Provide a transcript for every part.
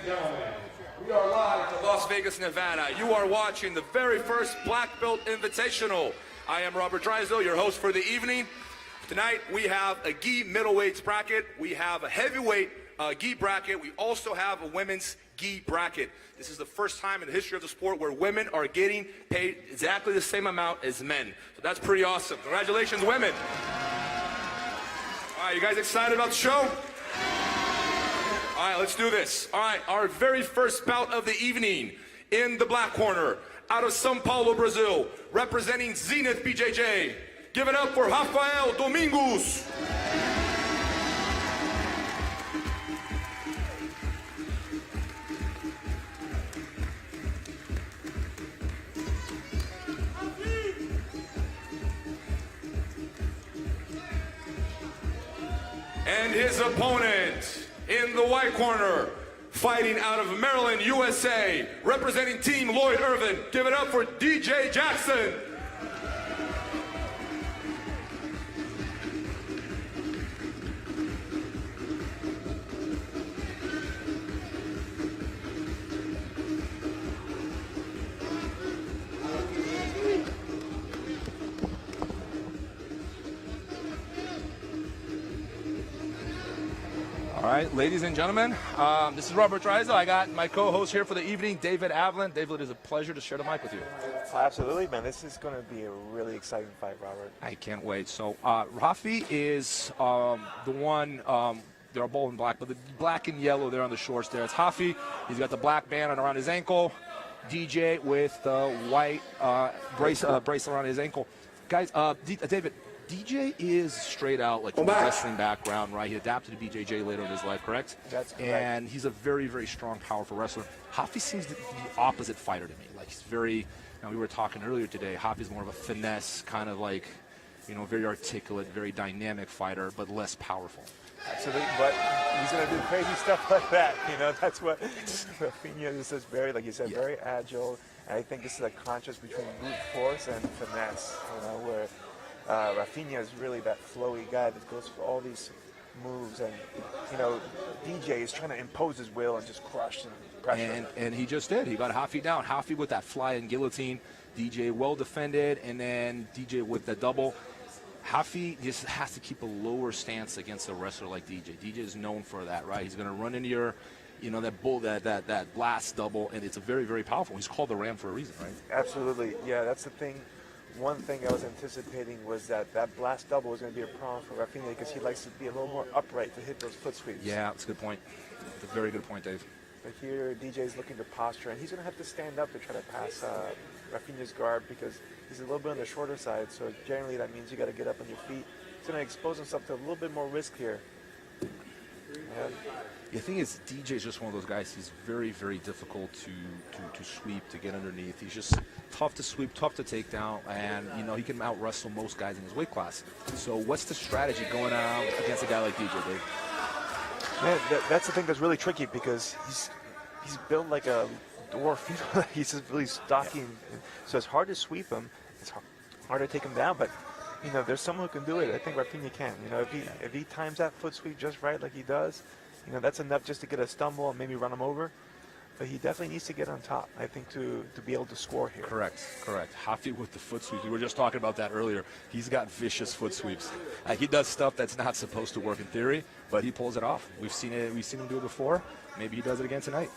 gentlemen, we are live to Las Vegas, Nevada. You are watching the very first Black Belt Invitational. I am Robert Drysdale, your host for the evening. Tonight we have a gi middleweights bracket. We have a heavyweight gi bracket. We also have a women's gi bracket. This is the first time in the history of the sport where women are getting paid exactly the same amount as men. So that's pretty awesome. Congratulations, women. All right, you guys excited about the show? All right, let's do this. All right, our very first bout of the evening in the black corner, out of São Paulo, Brazil, representing Zenith BJJ. Give it up for Rafael Domingos. And his opponent in the white corner, fighting out of Maryland, USA, representing Team Lloyd Irvin. Give it up for DJ Jackson. All right, ladies and gentlemen, this is Robert Drysdale. I got my co-host here for the evening, David Avalon. David, it is a pleasure to share the mic with you. Absolutely, man. This is going to be a really exciting fight, Robert. I can't wait. So, Rafi is the one, they're both in black, but the black and yellow there on the shorts there. It's Rafi. He's got the black band around his ankle. DJ with the white bracelet around his ankle. Guys, David, DJ is straight out like a wrestling background, right? He adapted to BJJ later in his life, correct? That's correct. And he's a very, very strong, powerful wrestler. Rafi seems to be the opposite fighter to me. Like he's very, we were talking earlier today, Rafi's more of a finesse, kind of like, very articulate, very dynamic fighter, but less powerful. Absolutely, but he's going to do crazy stuff like that. That's what Rafinha is just very, like you said, very agile. And I think this is a contrast between brute force and finesse, where Rafinha is really that flowy guy that goes for all these moves, and DJ is trying to impose his will and just crush and pressure. And he just did. He got Rafi down. Rafi with that flying guillotine. DJ well defended, and then DJ with the double. Rafi just has to keep a lower stance against a wrestler like DJ. DJ is known for that, right? He's going to run into your, that blast double, and it's a very, very powerful. He's called the Ram for a reason, right? Absolutely. Yeah, that's the thing. One thing I was anticipating was that blast double was going to be a problem for Rafinha because he likes to be a little more upright to hit those foot sweeps. Yeah, that's a good point. That's a very good point, Dave. But here, DJ's looking to posture, and he's going to have to stand up to try to pass Rafinha's guard because he's a little bit on the shorter side, so generally that means you got to get up on your feet. He's going to expose himself to a little bit more risk here. The thing is, DJ is just one of those guys. He's very, very difficult to sweep, to get underneath. He's just tough to sweep, tough to take down, and he can out wrestle most guys in his weight class. So, what's the strategy going out against a guy like DJ, Dave? Man, that's the thing that's really tricky because he's built like a dwarf. He's just really stocky, so it's hard to sweep him. It's hard to take him down, but there's someone who can do it. I think Rafinha can. If he times that foot sweep just right, like he does. That's enough just to get a stumble and maybe run him over. But he definitely needs to get on top, I think, to be able to score here. Correct. Rafi with the foot sweeps. We were just talking about that earlier. He's got vicious foot sweeps. He does stuff that's not supposed to work in theory, but he pulls it off. We've seen him do it before. Maybe he does it again tonight.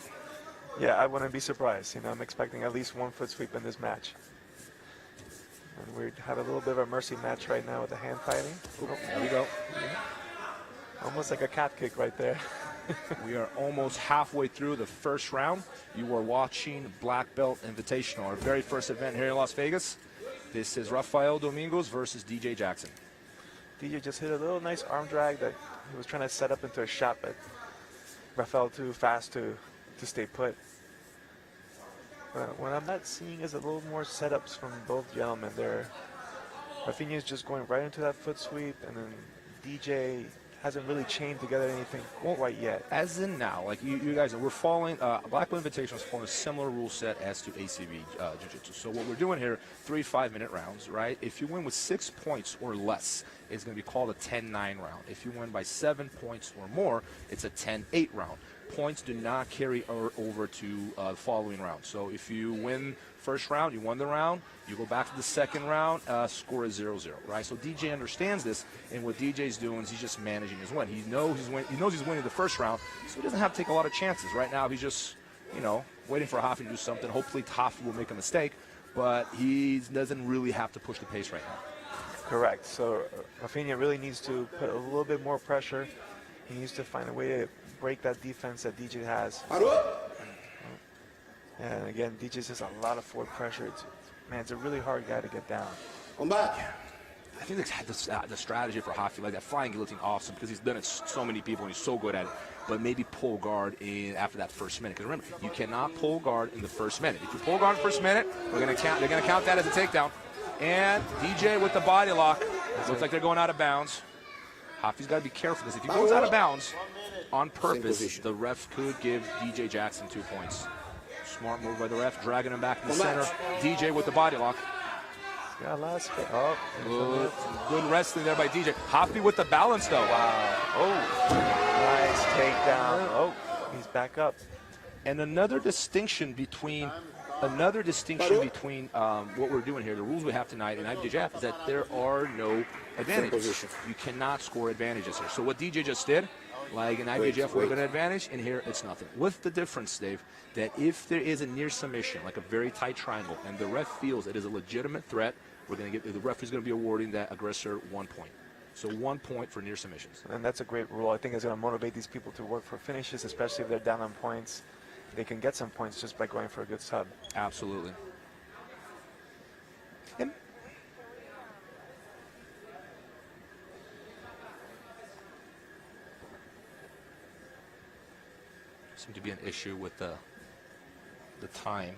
Yeah, I wouldn't be surprised. I'm expecting at least one foot sweep in this match. And we have a little bit of a mercy match right now with the hand fighting. There we go. Almost like a cat kick right there. We are almost halfway through the first round. You are watching Black Belt Invitational, our very first event here in Las Vegas. This is Rafael Domingos versus DJ Jackson. DJ just hit a little nice arm drag that he was trying to set up into a shot, but Rafael too fast to stay put. What I'm not seeing is a little more setups from both gentlemen there. Rafinha is just going right into that foot sweep, and then DJ hasn't really chained together anything quite yet. As in now, like you guys, we're following, Black Belt Invitational is following a similar rule set as to ACB Jiu-Jitsu. So what we're doing here, 3 5-minute rounds, right? If you win with 6 points or less, it's going to be called a 10-9 round. If you win by 7 points or more, it's a 10-8 round. points do not carry over to the following round. So if you win first round, you won the round, you go back to the second round, score is 0-0, right? So DJ understands this, and what DJ's doing is he's just managing his win. He knows he's winning the first round, so he doesn't have to take a lot of chances. Right now, he's just, waiting for Rafi to do something. Hopefully, Rafi will make a mistake, but he doesn't really have to push the pace right now. Correct. So Rafinha really needs to put a little bit more pressure. He needs to find a way to break that defense that DJ has. And again, DJ has a lot of forward pressure. It's a really hard guy to get down. Come back. I think the strategy for Rafi, like that flying guillotine, awesome because he's done it so many people and he's so good at it. But maybe pull guard after that first minute. Because remember, you cannot pull guard in the first minute. If you pull guard in the first minute, they're going to count that as a takedown. And DJ with the body lock. Looks like they're going out of bounds. Rafi's got to be careful because if he goes out of bounds on purpose, the ref could give DJ Jackson 2 points. Smart move by the ref, dragging him back in the center. DJ with the body lock. Got a lot of space. Good wrestling there by DJ. Rafi with the balance though. Wow. Oh, nice takedown. Oh, he's back up. And another distinction between what we're doing here, the rules we have tonight in IBJJF is that there are no advantages. You cannot score advantages here. So what DJ just did, like in IBJJF, we're going to advantage, and here it's nothing. With the difference, Dave, that if there is a near submission, like a very tight triangle, and the ref feels it is a legitimate threat, the ref is going to be awarding that aggressor 1 point. So 1 point for near submissions. And that's a great rule. I think it's going to motivate these people to work for finishes, especially if they're down on points. They can get some points just by going for a good sub. Absolutely. And seemed to be an issue with the timer.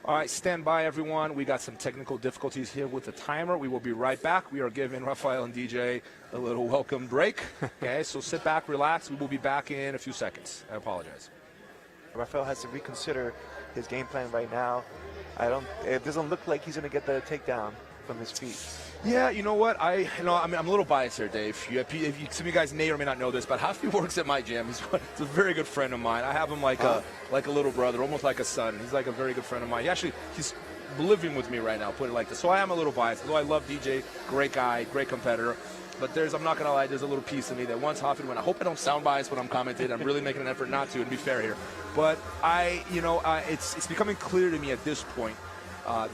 All right, stand by, everyone. We got some technical difficulties here with the timer. We will be right back. We are giving Rafael and DJ a little welcome break. Okay, so sit back, relax. We will be back in a few seconds. I apologize. Rafael has to reconsider his game plan right now. It doesn't look like he's going to get the takedown from his feet. Yeah, you know what? I'm a little biased here, Dave. Some of you guys may or may not know this, but Rafi works at my gym. He's a very good friend of mine. I have him like a little brother, almost like a son. He's like a very good friend of mine. He's living with me right now, put it like this. So I am a little biased. Although I love DJ, great guy, great competitor. But I'm not gonna lie, there's a little piece of me that wants Rafi to win. I hope I don't sound biased when I'm commenting. I'm really making an effort not to and be fair here. But it's becoming clear to me at this point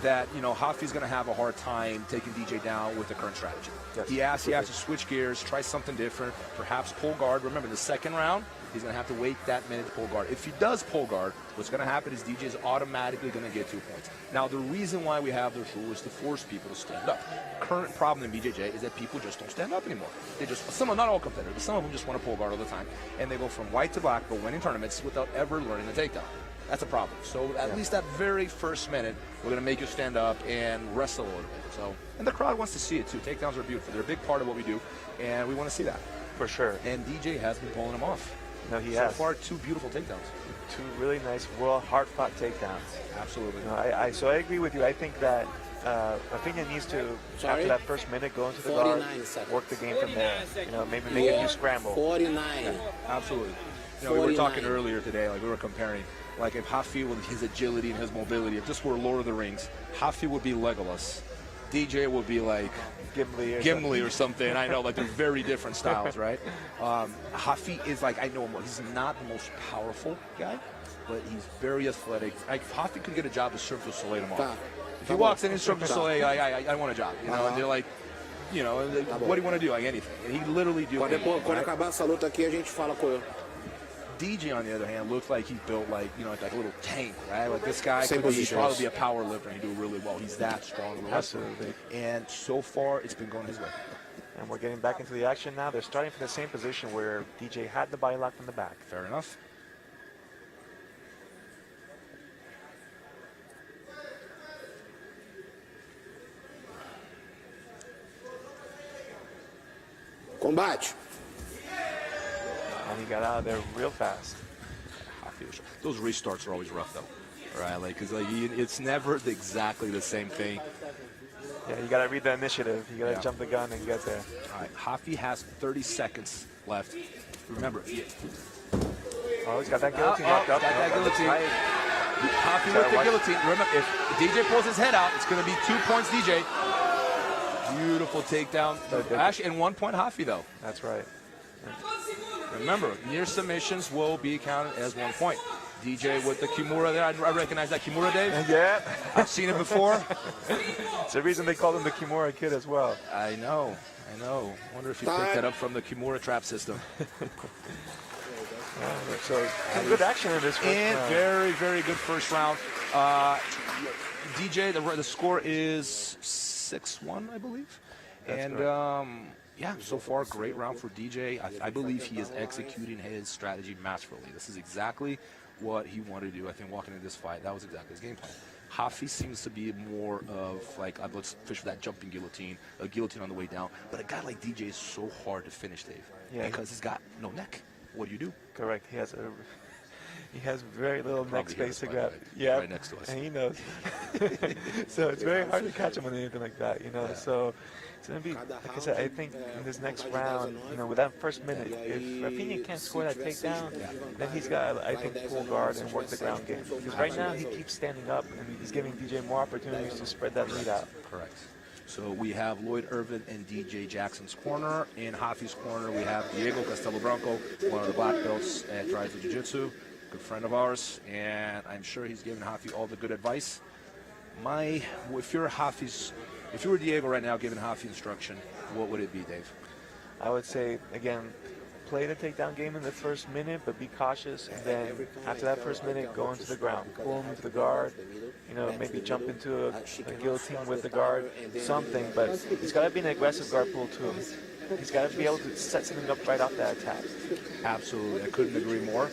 that Rafi's going to have a hard time taking DJ down with the current strategy. Yes. He has to switch gears, try something different, perhaps pull guard. Remember, the second round, he's going to have to wait that minute to pull guard. If he does pull guard, what's going to happen is DJ is automatically going to get 2 points. Now, the reason why we have this rule is to force people to stand up. Current problem in BJJ is that people just don't stand up anymore. Not all competitors, but some of them just want to pull guard all the time, and they go from white to black but winning tournaments without ever learning the takedown. That's a problem. So at least that very first minute, we're going to make you stand up and wrestle a little bit. So, and the crowd wants to see it too. Takedowns are beautiful. They're a big part of what we do, and we want to see that. For sure. And DJ has been pulling them off. No, he has. So far, 2 beautiful takedowns. 2 really nice, hard-fought takedowns. Absolutely. So I agree with you. I think that Rafinha needs to, after that first minute, go into the guard, work the game from there. Maybe make a new scramble. 49. Yeah, absolutely. We were talking earlier today, we were comparing. Like if Rafi with his agility and his mobility, if this were Lord of the Rings, Rafi would be Legolas. DJ would be like Gimli or something. I know, they're very different styles, right? Rafi is I know him well. He's not the most powerful guy, but he's very athletic. Rafi could get a job as Cirque du Soleil tomorrow. If he walks in as Cirque du Soleil, I want a job. And they're like, what do you want to do? Anything. And he literally do anything. Quando acabar essa luta aqui, a gente fala com ele. DJ, on the other hand, looks like he's built like a little tank, right? Like this guy could probably be a power lifter and do really well. He's that strong. Absolutely. And so far, it's been going his way. And we're getting back into the action now. They're starting from the same position where DJ had the body lock from the back. Fair enough. Combate. And he got out of there real fast. Rafael. Those restarts are always rough, though, right? Like, because it's never exactly the same thing. Yeah, you got to read the initiative. You got to jump the gun and get there. All right, Rafi has 30 seconds left. Remember, Oh, he's got that guillotine locked up. Got that guillotine. Rafi with the guillotine. Remember, if DJ pulls his head out, it's going to be 2 points, DJ. Beautiful takedown. Actually, and 1 point Rafi, though. That's right. Remember, near submissions will be counted as 1 point. DJ with the Kimura there. I recognize that Kimura, Dave. Yeah. I've seen it before. It's the reason they called him the Kimura Kid as well. I know. Wonder if you picked that up from the Kimura trap system. So some good action in this first round. Very, very good first round. DJ, the score is 6-1, I believe. That's yeah, so far, great round for DJ. I believe he is executing his strategy masterfully. This is exactly what he wanted to do. I think walking into this fight, that was exactly his game plan. Rafi seems to be more of like, let's fish for that jumping guillotine, a guillotine on the way down. But a guy like DJ is so hard to finish, Dave, because he's got no neck. What do you do? Correct. He has very little neck space to grab. Yeah, right next to us. And he knows. So it's very hard to catch him on anything like that, So it's going to be, like I said, I think in this next round, with that first minute, if Rafinha can't score that takedown, then he's got, I think, full guard and work the ground game. Because right now he keeps standing up and he's giving DJ more opportunities to spread that lead out. Correct. So we have Lloyd Irvin and DJ Jackson's corner. In Rafi's corner, we have Diego Castelo Branco, one of the black belts at Jiu-Jitsu, good friend of ours, and I'm sure he's giving Rafi all the good advice. If you were Diego right now giving Rafi instruction, what would it be, Dave? I would say, again, play the takedown game in the first minute, but be cautious. And then after that first minute, go into the ground. Pull him into the guard. Maybe jump into a guillotine with the guard, something. But he's got to be an aggressive guard pull too. He's got to be able to set something up right off that attack. Absolutely. I couldn't agree more.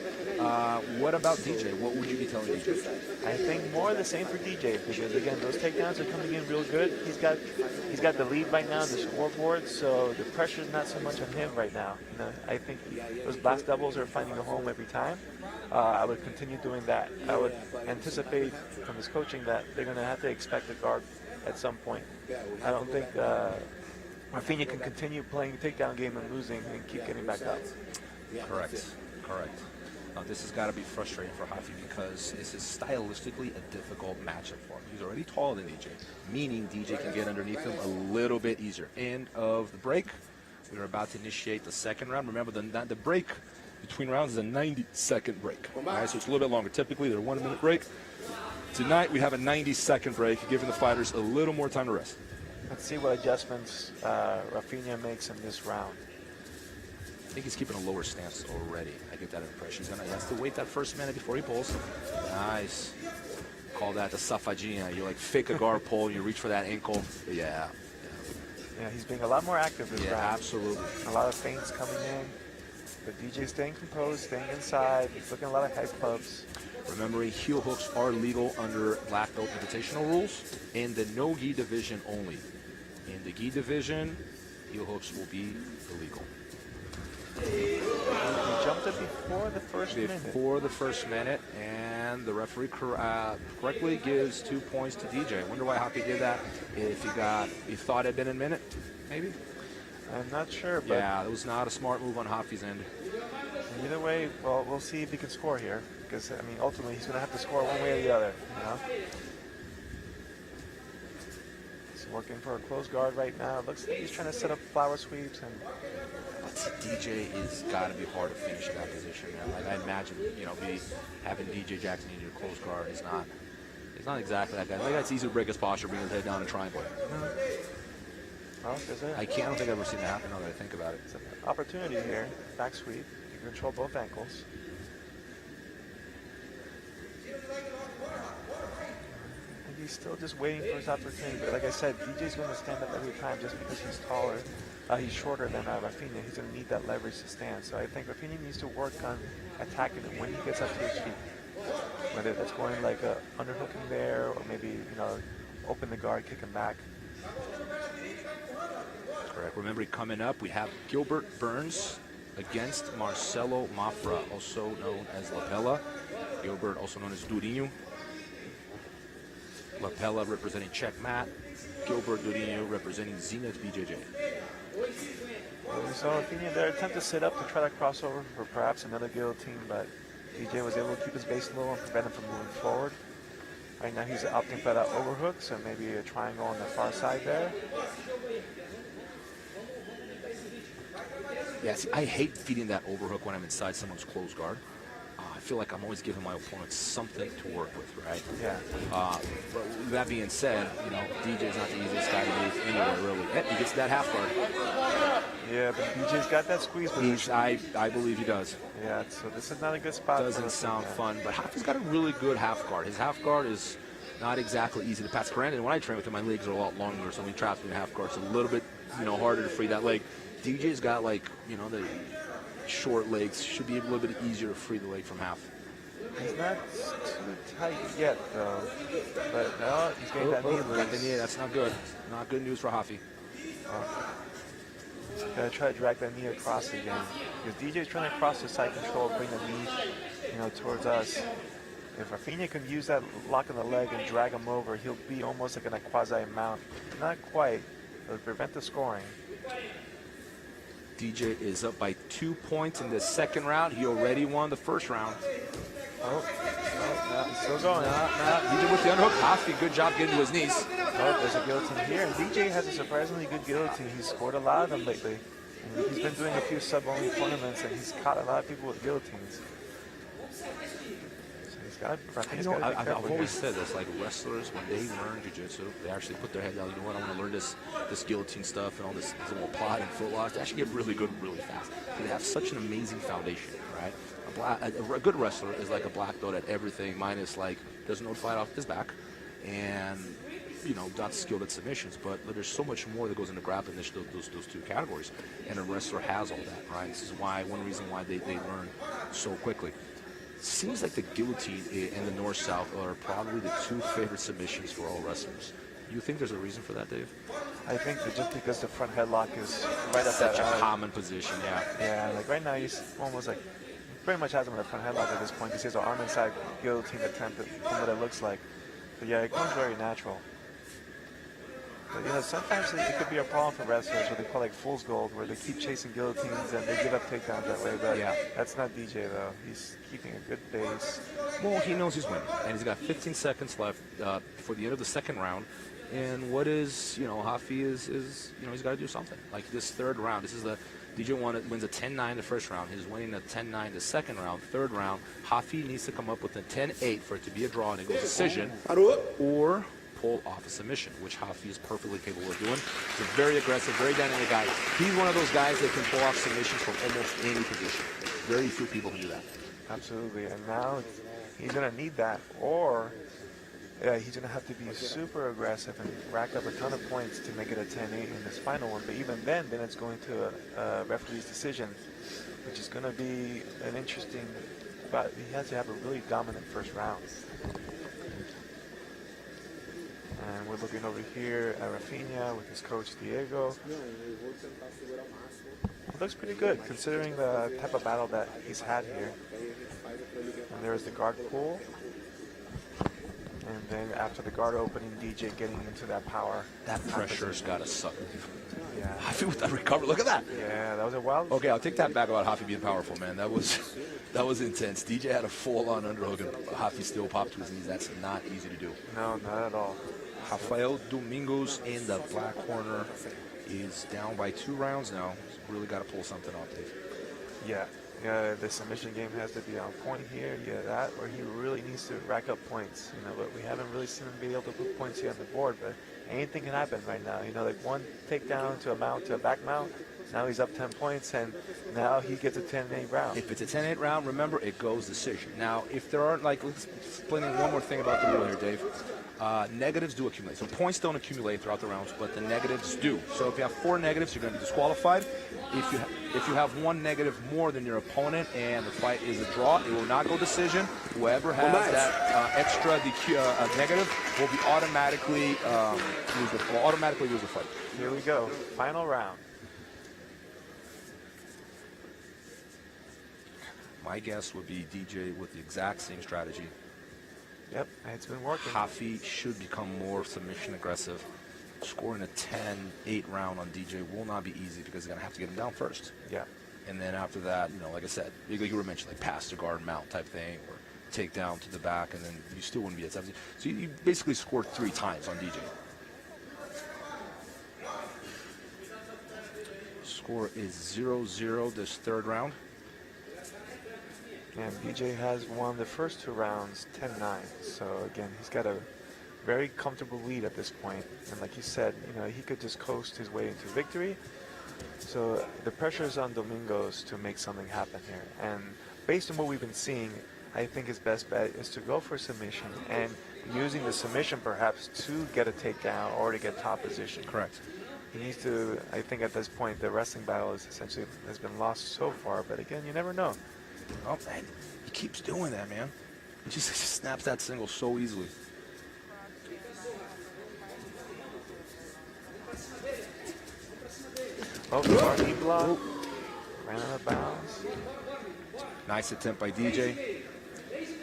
What about DJ? What would you be telling DJ? I think more the same for DJ, because again, those takedowns are coming in real good. He's got the lead right now on the scoreboard, so the pressure's not so much on him right now. I think those blast doubles are finding a home every time. I would continue doing that. I would anticipate from his coaching that they're going to have to expect a guard at some point. I don't think Rafinha can continue playing the takedown game and losing and keep getting back up. Correct. This has got to be frustrating for Rafi because this is stylistically a difficult matchup for him. He's already taller than DJ, meaning DJ can get underneath him a little bit easier. End of the break. We're about to initiate the second round. Remember, the break between rounds is a 90-second break. All right, so it's a little bit longer. Typically, they're a 1 minute break. Tonight, we have a 90-second break, giving the fighters a little more time to rest. Let's see what adjustments Rafinha makes in this round. I think he's keeping a lower stance already. I get that impression. He has to wait that first minute before he pulls. Nice. Call that the safadinha. You fake a guard pull, you reach for that ankle. Yeah, he's being a lot more active this round. Absolutely. A lot of feints coming in. But DJ staying composed, staying inside. He's looking a lot of head clubs. Remembering heel hooks are legal under black belt invitational rules in the no gi division only. In the gi division, heel hooks will be illegal. He jumped it before the first minute. Before the first minute, and the referee correctly gives 2 points to DJ. I wonder why Rafi did that. If he thought it had been a minute, maybe? I'm not sure, but... Yeah, it was not a smart move on Rafi's end. Either way, well, we'll see if he can score here. Because, ultimately, he's going to have to score one way or the other, He's working for a closed guard right now. It looks like he's trying to set up flower sweeps. DJ is got to be hard to finish in that position. I imagine, having DJ Jackson in your close guard is not exactly that guy. I think it's easy to break his posture, bring his head down, and triangle. Well, I don't think I've ever seen that happen now that I think about it. It's an opportunity here. Back sweep. You can control both ankles. And he's still just waiting for his opportunity. But like I said, DJ's going to stand up every time just because he's taller. He's shorter than Rafinha. He's going to need that leverage to stand. So I think Rafinha needs to work on attacking him when he gets up to his feet. Whether that's going like underhooking there, or maybe, open the guard, kick him back. Correct. Remember, coming up, we have Gilbert Burns against Marcelo Mafra, also known as Lapella. Gilbert, also known as Durinho. Lapella representing Checkmat. Gilbert Durinho representing Zenith BJJ. Well, we saw Rafinha there attempt to sit up to try to cross over for perhaps another guillotine, but DJ was able to keep his base low and prevent him from moving forward. Right now he's opting for that overhook, so maybe a triangle on the far side there. Yeah, see, I hate feeding that overhook when I'm inside someone's closed guard. I feel like I'm always giving my opponent something to work with, right? Yeah. But with that being said, you know, DJ's not the easiest guy to move anywhere, really. He gets that half guard. Yeah, but DJ's got that squeeze position. I believe he does. Yeah, so this is not a good spot. Doesn't sound fun, but Hafi's got a really good half guard. His half guard is not exactly easy to pass. Granted, when I train with him, my legs are a lot longer, so when he traps me in half guard, it's a little bit, you know, harder to free that leg. DJ's got, like, you know, the short legs. Should be a little bit easier to free the leg from half. He's not too tight yet, though. But no, he's getting that knee loose. Got the knee. That's not good. Not good news for Hafi. Gotta try to drag that knee across again. Because DJ's trying to cross the side control, bring the knee, you know, towards us. If Rafinha can use that lock in the leg and drag him over, he'll be almost like in a quasi-mount. Not quite. It'll prevent the scoring. DJ is up by 2 points in the second round. He already won the first round. No, he's still going. DJ with the underhook. Hafi, good job getting to his knees. Oh, there's a guillotine here. And DJ has a surprisingly good guillotine. He's scored a lot of them lately. And he's been doing a few sub-only tournaments, and he's caught a lot of people with guillotines. So he's got. I've always said this, like wrestlers, when they learn jiu-jitsu, they actually put their head down. You know what? I want to learn this guillotine stuff and all this little plot and foot locks. They actually get really good really fast. They have such an amazing foundation, right? A good wrestler is like a black belt at everything, minus like doesn't know to fight off his back, and you know, not skilled at submissions. But there's so much more that goes into grappling those two categories, and a wrestler has all that, right? This is one reason why they learn so quickly. Seems like the guillotine and the north-south are probably the two favorite submissions for all wrestlers. You think there's a reason for that, Dave? I think that just because the front headlock is right up such that a common position, yeah. Yeah, like right now he's almost like pretty much has him in the front headlock at this point because he has an arm inside guillotine attempt from what it looks like. But yeah, it comes very natural. But you know, sometimes it could be a problem for wrestlers what they call like fool's gold, where they keep chasing guillotines and they give up takedowns that way. But yeah, that's not DJ though. He's keeping a good base. Well, he knows he's winning, and he's got 15 seconds left for the end of the second round. And what is, you know, Hafi is you know, he's got to do something. Like this third round, this is the DJ wins a 10-9 the first round. He's winning a 10-9 the second round. Third round, Hafi needs to come up with a 10-8 for it to be a draw and it goes decision, or pull off a submission, which Hafi is perfectly capable of doing. He's a very aggressive, very dynamic guy. He's one of those guys that can pull off submissions from almost any position. Very few people can do that. Absolutely, and now he's going to need that, or he's going to have to be super aggressive and rack up a ton of points to make it a 10-8 in this final one. But even then it's going to a referee's decision, which is going to be an interesting, but he has to have a really dominant first round. And we're looking over here at Rafinha with his coach Diego. It looks pretty good considering the type of battle that he's had here. And there's the guard pull. And then after the guard opening, DJ getting into that power. That pressure's got to suck. Yeah. Hafi with that recovery. Look at that. Yeah, that was a wild. Okay, I'll take that back about Hafi being powerful, man. That was intense. DJ had a full-on underhook, and Hafi still popped to his knees. That's not easy to do. No, not at all. Rafael Domingos in the black corner is down by 2 rounds now. He's really got to pull something off, Dave. Yeah. The submission game has to be on point here. Yeah, that, or he really needs to rack up points. You know, but we haven't really seen him be able to put points here on the board. But anything can happen right now. You know, like one takedown to a mount to a back mount. Now he's up 10 points, and now he gets a 10-8 round. If it's a 10-8 round, remember, it goes decision. Now, if there aren't, like, let's explain one more thing about the rule here, Dave. Negatives do accumulate. So points don't accumulate throughout the rounds, but the negatives do. So if you have 4 negatives, you're going to be disqualified. If you have 1 negative more than your opponent and the fight is a draw, it will not go decision. Whoever has that extra negative will be automatically lose the fight. Here we go. Final round. My guess would be DJ with the exact same strategy. Yep, it's been working. Rafi should become more submission aggressive. Scoring a 10-8 round on DJ will not be easy because he's going to have to get him down first. Yeah. And then after that, like I said, like you were mentioning, like pass to guard mount type thing, or take down to the back, and then you still wouldn't be at 17. So you basically scored 3 times on DJ. Score is 0-0 this third round. And DJ has won the first 2 rounds 10-9. So again, he's got a very comfortable lead at this point. And like you said, he could just coast his way into victory. So the pressure is on Domingos to make something happen here. And based on what we've been seeing, I think his best bet is to go for submission and using the submission perhaps to get a takedown or to get top position. Correct. He needs to, I think at this point, the wrestling battle has been lost so far. But again, you never know. Oh, man, he keeps doing that, man. He just snaps that single so easily. Oh, RD block. Ran out of bounds. Nice attempt by DJ.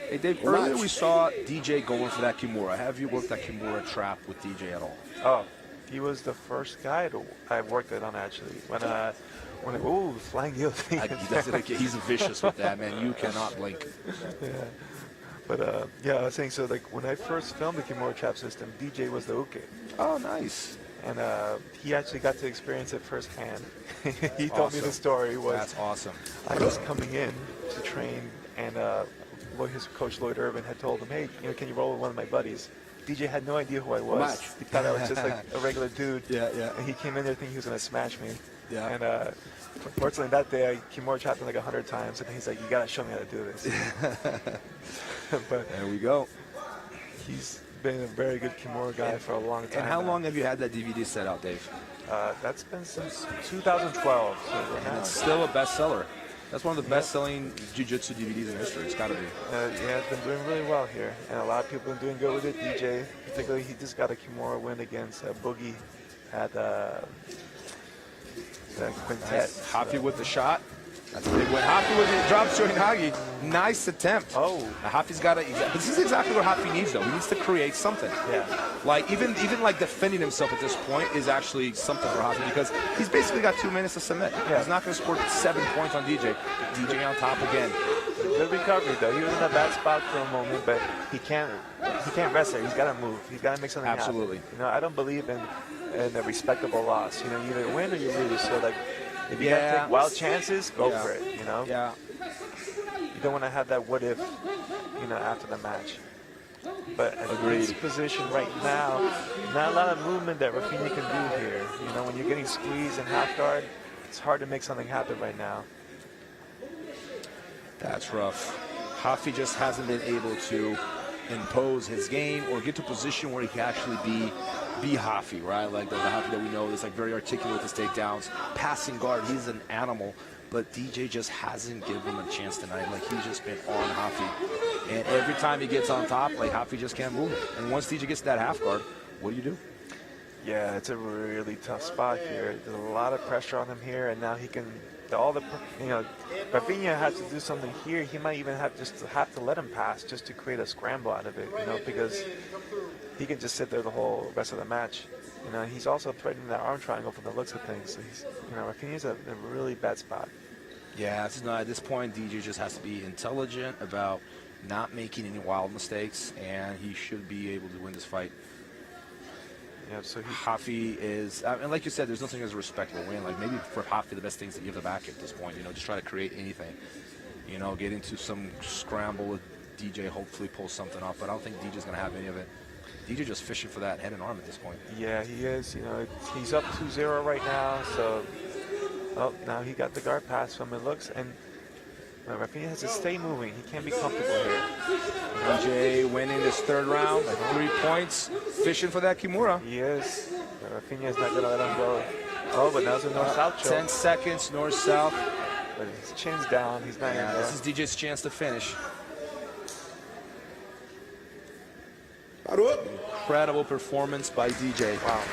Hey, Dave, earlier we saw DJ going for that Kimura. Have you worked that Kimura trap with DJ at all? Oh, he was the first guy I worked it on, actually. Ooh, flying guillotine. He's vicious with that, man. You cannot blink. Yeah. But, yeah, I was saying, so, like, when I first filmed the Kimura trap system, DJ was the uke. Oh, nice. And he actually got to experience it firsthand. He told me the story. That's awesome. I was coming in to train, and his coach, Lloyd Irvin, had told him, hey, can you roll with one of my buddies? DJ had no idea who I was. He thought I was just like a regular dude. Yeah. And he came in there thinking he was going to smash me. Yeah. And fortunately that day, I Kimura chopped him like 100 times. And he's like, you got to show me how to do this. But there we go. He's been a very good Kimura guy for a long time. And how now. long have you had that DVD set out, Dave? That's been since 2012. So and it's still a bestseller. That's one of the best-selling jiu-jitsu DVDs in history. It's got to be. Yeah, it's been doing really well here. And a lot of people have been doing good with it. DJ, particularly, he just got a Kimura win against Boogie at the Quintet. Nice. Happy with the shot. That's a big win. Happy with the drop showing Hagi. Nice attempt. Oh. Now, Hafi's got to. This is exactly what Hafi needs, though. He needs to create something. Yeah. Like even like defending himself at this point is actually something for Hafi because he's basically got 2 minutes to submit. Yeah. He's not going to score 7 points on DJ. DJ on top again. Good recovery though. He was in a bad spot for a moment, but he can't rest there. He's got to move. He's got to make something Absolutely. happen. I don't believe in a respectable loss. You either win or you lose. So like. If you gotta take wild chances, go for it, Yeah. You don't want to have that what if, after the match. But at this position right now, not a lot of movement that Rafinha can do here. When you're getting squeezed in half guard, it's hard to make something happen right now. That's rough. Hafi just hasn't been able to impose his game or get to a position where he can actually be Hafi, right? Like the Hafi that we know is like very articulate with his takedowns, passing guard. He's an animal, but DJ just hasn't given him a chance tonight. Like he's just been on Hafi, and every time he gets on top, like Hafi just can't move. And once DJ gets that half guard, what do you do? Yeah, it's a really tough spot here. There's a lot of pressure on him here, and now he can. Rafinha has to do something here. He might even have to let him pass just to create a scramble out of it, because he can just sit there the whole rest of the match. He's also threatening that arm triangle from the looks of things. So he's, Rafinha's in a really bad spot. Yeah, at this point, DJ just has to be intelligent about not making any wild mistakes, and he should be able to win this fight. Yeah, so Hafi is, and like you said, there's nothing as a respectable win. Like maybe for Hafi, the best thing is to give the back at this point. Just try to create anything. Get into some scramble with DJ. Hopefully, pull something off. But I don't think DJ's gonna have any of it. DJ just fishing for that head and arm at this point. Yeah, he is. He's up 2-0 right now. So, now he got the guard pass from it looks, and Rafinha has to stay moving. He can't be comfortable here. DJ winning this third round, like 3 points, fishing for that Kimura. He is. Rafinha is not going to let him go. Oh, but now's a north-south choke. 10 seconds, north-south. But his chin's down. He's not in there. This is DJ's chance to finish. Parou. Incredible performance by DJ. Wow.